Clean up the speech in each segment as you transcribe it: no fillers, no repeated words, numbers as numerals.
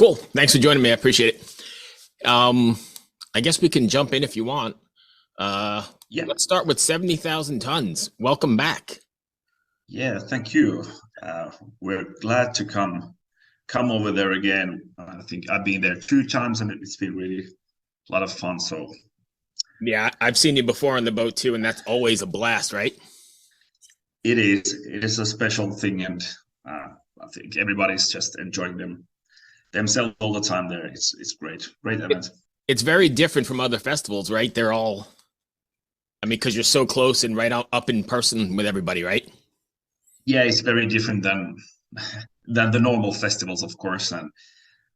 Cool. Thanks for joining me. I appreciate it. I guess we can jump in if you want. Yeah, Let's start with 70,000 tons. Welcome back. yeah, thank you. We're glad to come over there again. I think I've been there 2 times and it's been really a lot of fun. So Yeah, I've seen you before on the boat too, and that's always a blast, right? it is a special thing, and I think everybody's just enjoying themselves all the time there. It's great event. It's very different from other festivals, right? They're all, I mean, because you're so close and right up in person with everybody, right? Yeah, it's very different than the normal festivals, of course. And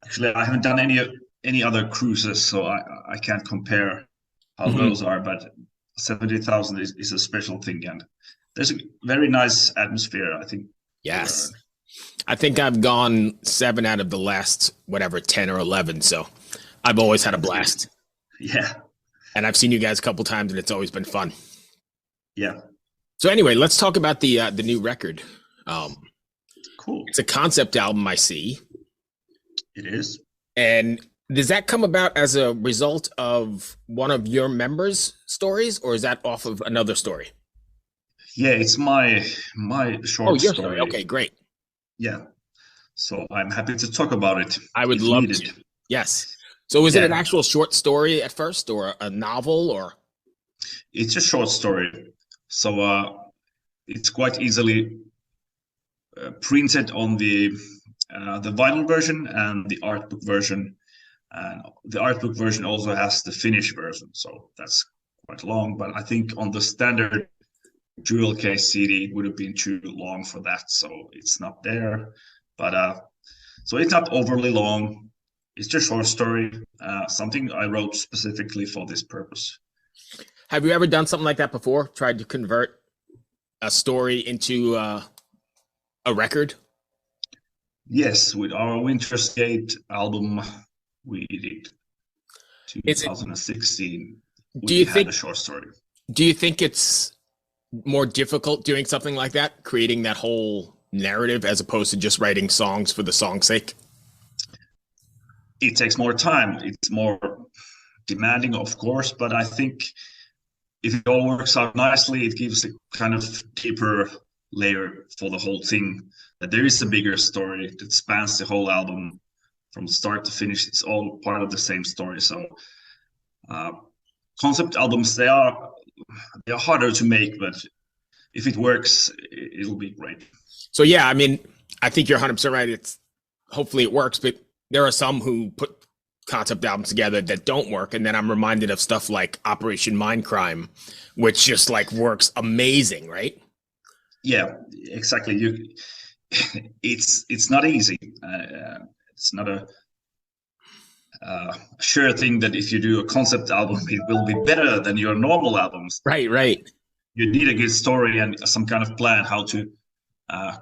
actually, I haven't done any other cruises, so I can't compare how Mhm. those are. But 70,000 is a special thing, and there's a very nice atmosphere, I think. Yes. I think I've gone 7 out of the last, whatever, 10 or 11. So I've always had a That's good. blast. Yeah, And I've seen you guys a couple times and it's always been fun. yeah, So anyway, let's talk about the new record. Um, cool. it's a concept album, I see. It is. And does that come about as a result of one of your members' stories, or is that off of another story? Yeah, it's my Oh, short your story. story. Okay, great. Yeah, so I'm happy to talk about it I would if love needed. to. Yes. So is it an Yeah, actual short story at first, or a novel, or? it's a short story, so it's quite easily printed on the vinyl version and the art book version. And the art book version also has the Finnish version, so that's quite long. But I think on the standard jewel case CD, it would have been too long for that, so it's not there. But so it's not overly long. It's just a short story, something I wrote specifically for this purpose. Have you ever done something like that before? Tried to convert a story into a record? Yes, with our Winter's Gate album, we did Is it? 2016. Do you We had think? a short story. Do you think it's more difficult doing something like that, creating that whole narrative as opposed to just writing songs for the song's sake? It takes more time. It's more demanding, of course, but I think if it all works out nicely, it gives a kind of deeper layer for the whole thing. That there is a bigger story that spans the whole album from start to finish. It's all part of the same story. So uh, concept albums they are harder to make, but if it works, it'll be great. So yeah, I mean, I think you're 100% right. It's hopefully it works, but there are some who put concept albums together that don't work, and then I'm reminded of stuff like Operation Mindcrime, which just like works amazing, right? Yeah, exactly. It's not easy. It's not a sure thing that if you do a concept album, it will be better than your normal albums. Right, right. You need a good story and some kind of plan how to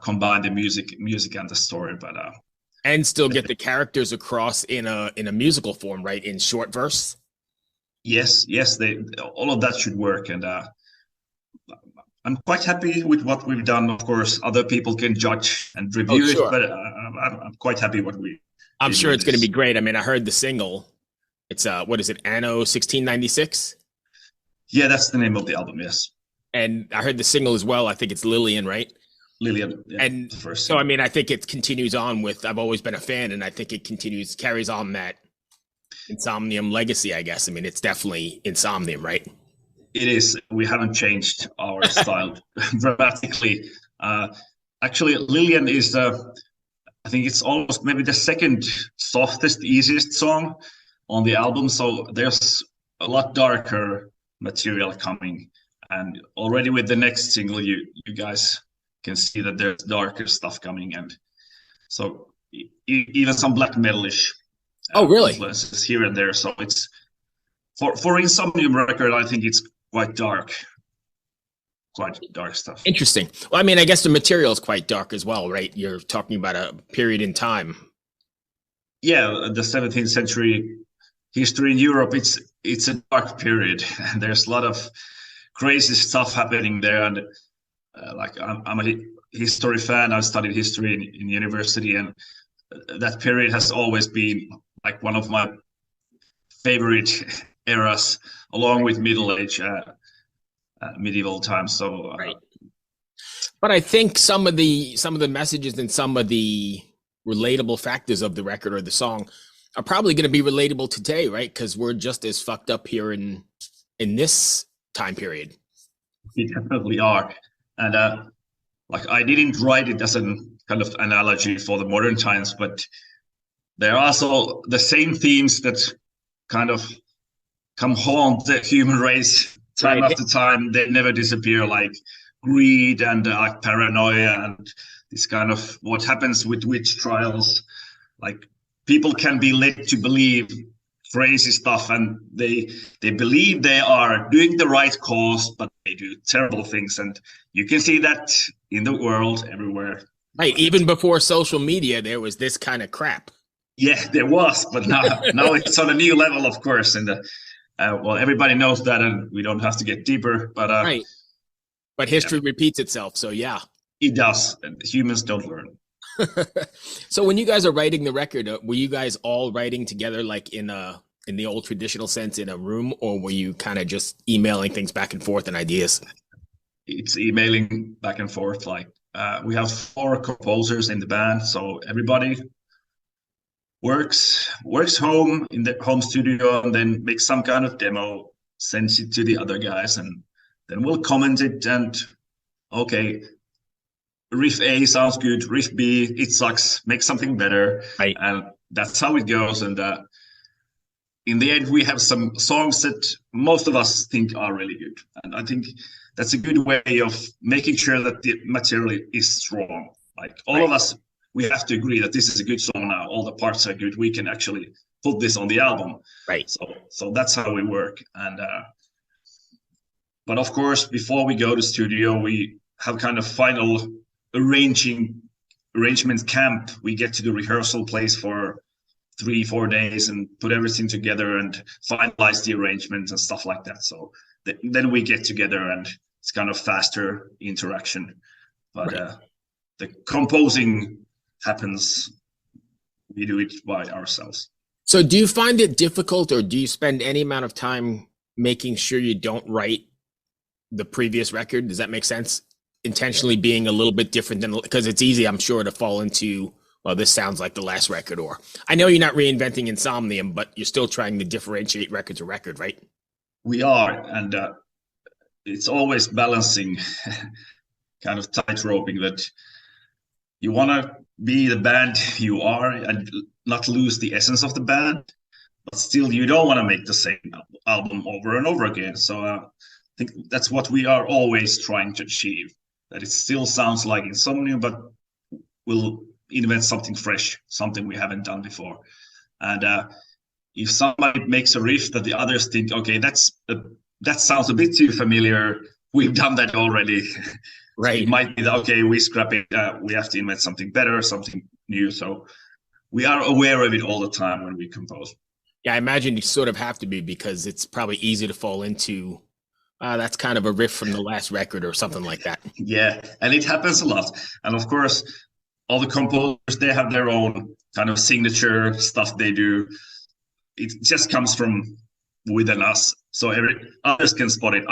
combine the music and the story. But And still get the characters across in a musical form, right? In short verse. yes, they all of that should work. And I'm quite happy with what we've done. Of course, other people can judge and Oh, review it, sure. but I'm quite happy what we I'm did sure with it's going to be this. great. I mean, I heard the single. It's what is it? Anno 1696. Yeah, that's the name of the album. Yes, And I heard the single as well. I think it's Lilian, right? Lilian. Yeah, And the first so, I single. mean, I think it continues on with. I've always been a fan, and I think it carries on that Insomnium legacy. I guess. I mean, it's definitely Insomnium, right? It is. We haven't changed our style dramatically. Uh, Actually, Lilian is the. I think it's almost maybe the second softest, easiest song on the album. So there's a lot darker material coming, and already with the next single, you guys can see that there's darker stuff coming, and so even some black metalish Oh, really? influences here and there. So it's for Insomnium record, I think it's quite dark stuff. Interesting. Well, I mean, I guess the material is quite dark as well, right? You're talking about a period in time. Yeah, the 17th century history in Europe, it's a dark period, and there's a lot of crazy stuff happening there. And like I'm a history fan. I studied history in university, and that period has always been like one of my favorite eras, along with Middle Age, medieval times. So Right. But I think some of the messages and some of the relatable factors of the record or the song are probably going to be relatable today, right? Because we're just as fucked up here in this time period. we definitely are. And like I didn't write it as a kind of analogy for the modern times, but there are also the same themes that kind of come haunt the human race time Right. after time. They never disappear, like greed and like paranoia and this kind of what happens with witch trials. Like people can be led to believe crazy stuff, and they believe they are doing the right cause, but they do terrible things, and you can see that in the world everywhere. Right. Even before social media, there was this kind of crap. Yeah, there was, but now it's on a new level, of course, and well, everybody knows that, and we don't have to get deeper, but right. But history repeats itself, so yeah, it does, and humans don't learn. So when you guys are writing the record, were you guys all writing together like in the old traditional sense in a room, or were you kind of just emailing things back and forth and ideas? It's emailing back and forth. Like we have 4 composers in the band, so everybody works home in the home studio and then makes some kind of demo, sends it to the other guys, and then we'll comment it and okay, riff A sounds good, riff B, it sucks, make something better. Right. And that's how it goes. And in the end, we have some songs that most of us think are really good. And I think that's a good way of making sure that the material is strong. Like all of us, we have to agree that this is a good song now. All the parts are good. We can actually put this on the album. Right. So that's how we work. And but of course, before we go to studio, we have kind of final arrangement camp. We get to the rehearsal place for 3-4 days and put everything together and finalize the arrangements and stuff like that. So then we get together and it's kind of faster interaction. But the composing happens, we do it by ourselves. So do you find it difficult, or do you spend any amount of time making sure you don't write the previous record? Does that make sense? Intentionally being a little bit different than, because it's easy, I'm sure, to fall into, well, this sounds like the last record, or I know you're not reinventing Insomnium, but you're still trying to differentiate record to record, right? We are, and it's always balancing, kind of tightroping that you want to be the band you are and not lose the essence of the band, but still you don't want to make the same album over and over again. So I think that's what we are always trying to achieve, that it still sounds like Insomnium, but we'll invent something fresh, something we haven't done before. And if somebody makes a riff that the others think, okay, that sounds a bit too familiar, we've done that already. Right. It might be that, okay, we scrap it, we have to invent something better, something new. So we are aware of it all the time when we compose. Yeah, I imagine you sort of have to be, because it's probably easy to fall into, that's kind of a riff from the last record or something like that. Yeah, and it happens a lot. And of course, all the composers, they have their own kind of signature stuff they do. It just comes from within us. So others can spot it.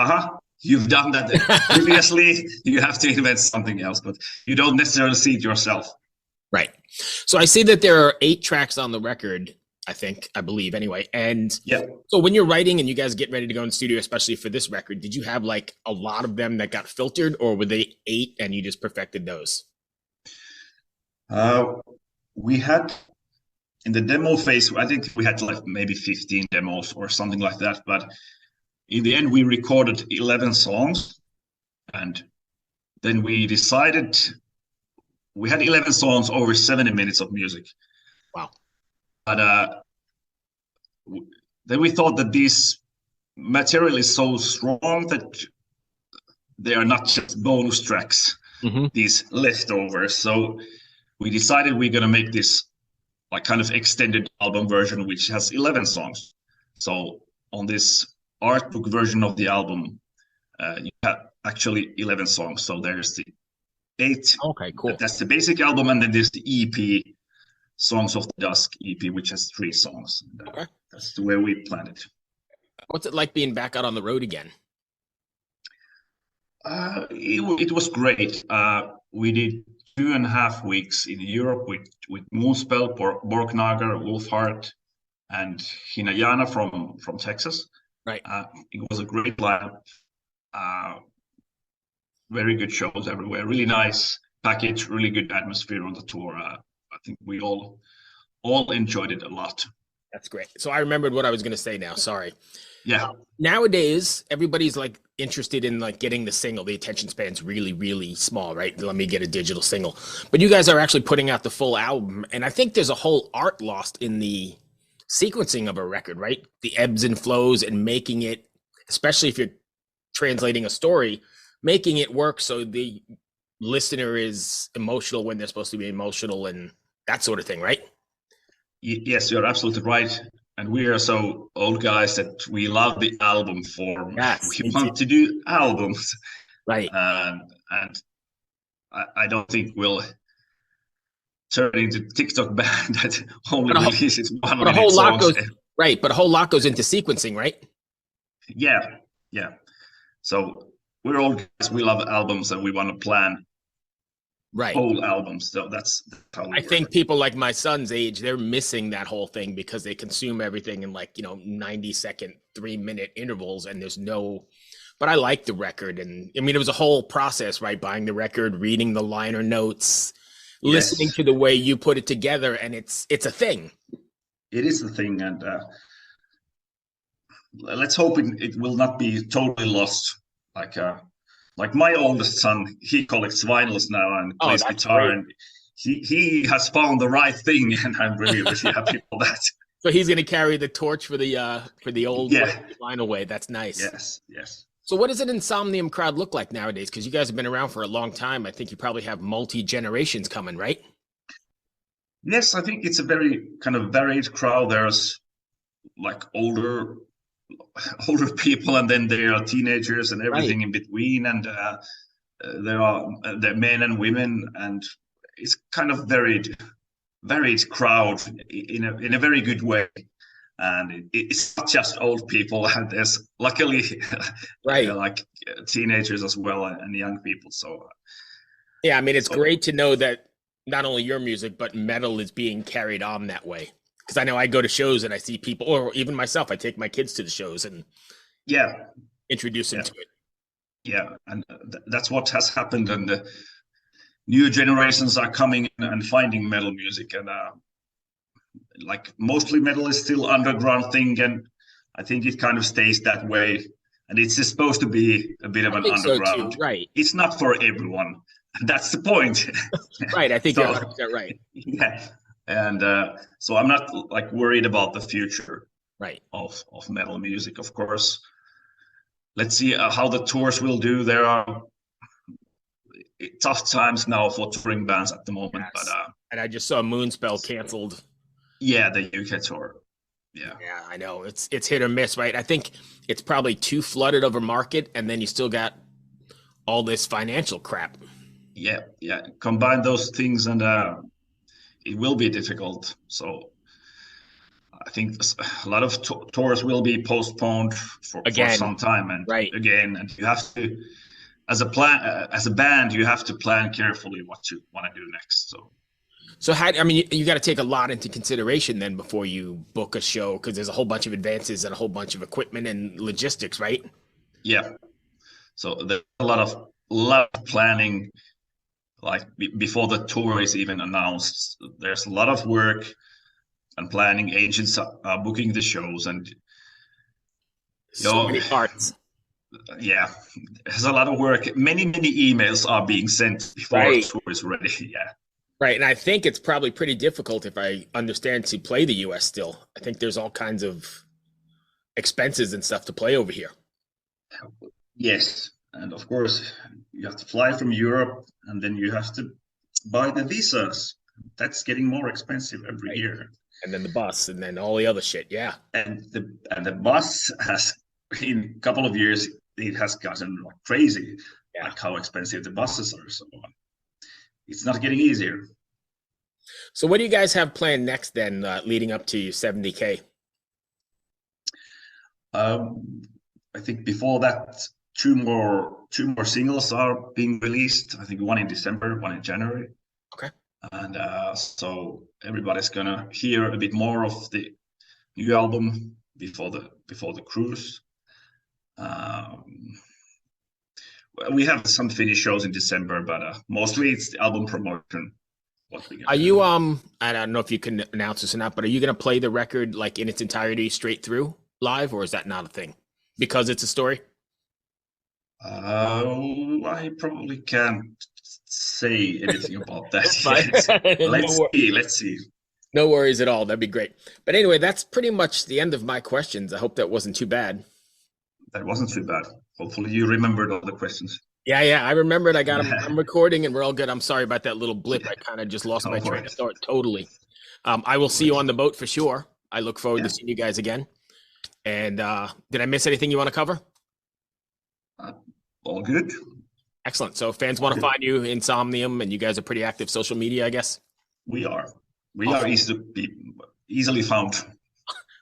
You've done that previously. You have to invent something else, but you don't necessarily see it yourself. Right. So I see that there are 8 tracks on the record, I believe anyway. And yeah. So when you're writing and you guys get ready to go in the studio, especially for this record, did you have like a lot of them that got filtered, or were they 8 and you just perfected those? We had, in the demo phase, I think we had like maybe 15 demos or something like that. But in the end, we recorded 11 songs, and then we decided we had 11 songs over 70 minutes of music. Wow. But then we thought that this material is so strong that they are not just bonus tracks, these leftovers. So we decided we're going to make this like kind of extended album version, which has 11 songs. So on this art book version of the album, you have actually 11 songs. So there's the 8. Okay, cool. That's the basic album, and then there's the EP Songs of the Dusk EP, which has 3 songs. And, Okay. that's the way we planned it. What's it like being back out on the road again? It was great. We did 2.5 weeks in Europe with Moonspell, Borknagar, Wolfheart, and Hinayana from Texas. Right. It was a great lineup. Very good shows everywhere. Really nice package. Really good atmosphere on the tour. I think we all enjoyed it a lot. That's great. So I remembered what I was going to say now. Sorry. Yeah. Nowadays, everybody's like interested in like getting the single. The attention span's really, really small, right? Let me get a digital single. But you guys are actually putting out the full album. And I think there's a whole art lost in the sequencing of a record, right? The ebbs and flows and making it, especially if you're translating a story, making it work so the listener is emotional when they're supposed to be emotional and that sort of thing, right? Yes, you're absolutely right. And we are so old guys that we love the album form. Yes, we want to do albums. Right. And I don't think we'll turn into TikTok band that only releases 1 minute a whole lot songs. goes, right, but a whole lot goes into sequencing, right? Yeah. So we're old guys, we love albums and we want to plan whole albums. So that's how I think people like my son's age, they're missing that whole thing because they consume everything in 90-second, 3-minute intervals, and there's no. But I like the record, and I mean it was a whole process, right? Buying the record, reading the liner notes, listening to the way you put it together, and it's a thing. It is a thing, and let's hope it will not be totally lost. Like my oldest son, he collects vinyls now and plays guitar, and he has found the right thing, and I'm really, really happy for that. So he's going to carry the torch for the old vinyl way. That's nice. Yes. So what does an Insomnium crowd look like nowadays? Because you guys have been around for a long time. I think you probably have multi-generations coming, right? Yes, I think it's a very kind of varied crowd. There's like older people, and then there are teenagers and everything in between, and there are men and women, and it's kind of varied crowd in a very good way. And it's not just old people, and there's luckily like teenagers as well and young people. So yeah, I mean it's great to know that not only your music but metal is being carried on that way. Because I know I go to shows and I see people, or even myself, I take my kids to the shows and introduce them to it. Yeah, and that's what has happened. And the new generations are coming in and finding metal music. And like mostly metal is still underground thing. And I think it kind of stays that way. And it's supposed to be a bit of an underground. So too, right. It's not for everyone. That's the point. Right, I think you're 100% right. Yeah. And so I'm not like worried about the future of metal music. Of course, let's see how the tours will do. There are tough times now for touring bands at the moment. But and I just saw Moonspell canceled. Yeah, the UK tour. Yeah, I know it's hit or miss, right? I think it's probably too flooded of a market, and then you still got all this financial crap. Yeah. Combine those things and. It will be difficult. So I think a lot of tours will be postponed for some time. And again, and you have to, as a band, you have to plan carefully what you want to do next. So you got to take a lot into consideration then before you book a show, because there's a whole bunch of advances and a whole bunch of equipment and logistics, right? Yeah. So there's a lot of planning. Like before the tour is even announced, there's a lot of work and planning. Agents are booking the shows, and so many parts. Yeah, there's a lot of work. Many emails are being sent before the tour is ready. Yeah, right. And I think it's probably pretty difficult, if I understand, to play the US still. I think there's all kinds of expenses and stuff to play over here. Yes. And of course, you have to fly from Europe, and then you have to buy the visas. That's getting more expensive every year. And then the bus, and then all the other shit. Yeah. And the bus has, in a couple of years, it has gotten crazy. Like how expensive the buses are. So it's not getting easier. So what do you guys have planned next then, leading up to 70K? I think before that, two more singles are being released. I think one in December, one in January. Okay. And so everybody's gonna hear a bit more of the new album before the cruise. We have some Finnish shows in December, but mostly it's the album promotion. Are you I don't know if you can announce this or not, but are you going to play the record like in its entirety straight through live, or is that not a thing because it's a story? I probably can't say anything about that yet. Let's see. No worries at all. That'd be great. But anyway, that's pretty much the end of my questions. I hope that wasn't too bad. That wasn't too bad. Hopefully you remembered all the questions. Yeah, I remembered. I got them. I'm recording and we're all good. I'm sorry about that little blip. I kind of just lost my train of thought totally. I will see you on the boat for sure. I look forward to seeing you guys again. And did I miss anything you want to cover? All good. Excellent. So if fans want to find you, Insomnium, and you guys are pretty active social media, I guess? We are. We are easily found.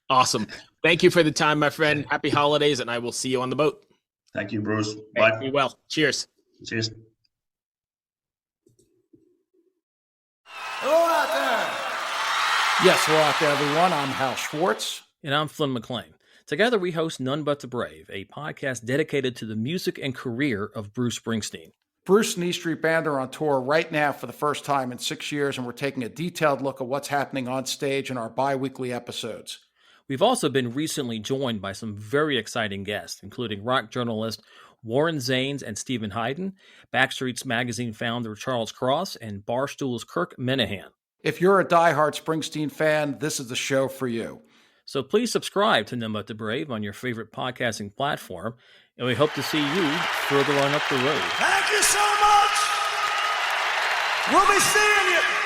Awesome. Thank you for the time, my friend. Happy holidays, and I will see you on the boat. Thank you, Bruce. Bye. Be well. Cheers. Cheers. Hello out there. Yes, hello out there, everyone. I'm Hal Schwartz. And I'm Flynn McLean. Together we host None But the Brave, a podcast dedicated to the music and career of Bruce Springsteen. Bruce and E Street Band are on tour right now for the first time in 6 years, and we're taking a detailed look at what's happening on stage in our bi-weekly episodes. We've also been recently joined by some very exciting guests, including rock journalist Warren Zanes and Stephen Hayden, Backstreet's Magazine founder Charles Cross, and Barstool's Kirk Minahan. If you're a diehard Springsteen fan, this is the show for you. So please subscribe to None But the Brave on your favorite podcasting platform, and we hope to see you further on up the road. Thank you so much. We'll be seeing you.